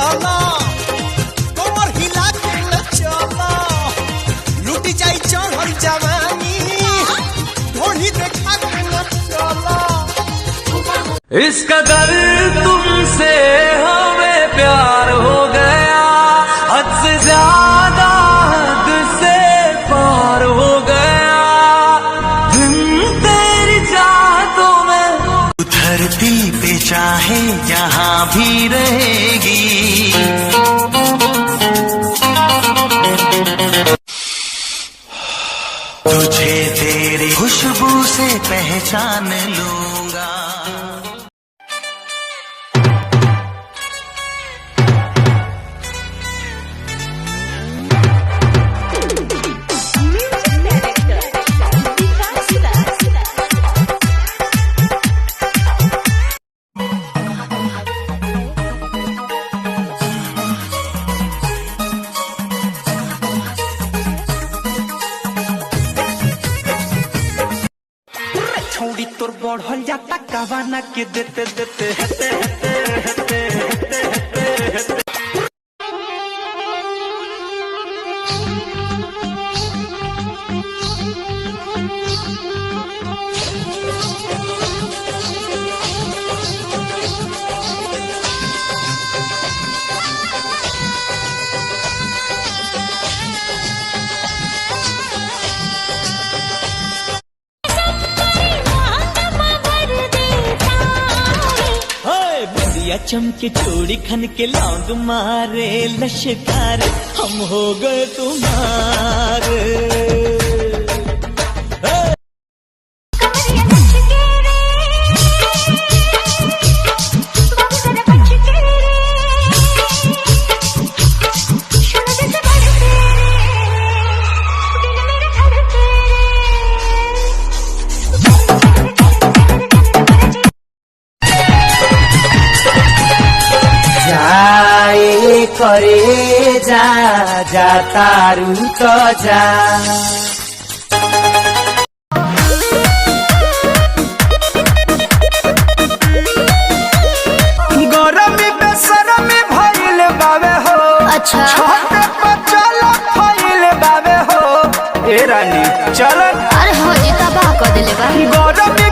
चला कमर हिला के न चला लूटी जाई चढ़ल जवानी ढोली देखा के न चला। इस कदर तुमसे हमें प्यार हो गया हद से ज्यादा हद से पार हो गया दिन तेरी चाहतों में धरती पे चाहे जहाँ भी रहेगी तुझे तेरी खुशबू से पहचान लूंगा। छोड़ी तोर बढ़ल जाता कवाना के देते देते हेते हेते हेते हेते हेते हेते। चमके चोरी खन के लौंग मारे लश्कार हम हो गए तुम्हारे। करे जा जा तारू तो जा गरमी बेसरमी भइल बावे हो अच्छा छोटे बचल भइल बावे हो ए रानी चल अरे हो जी तबाह कर देले बा गरमी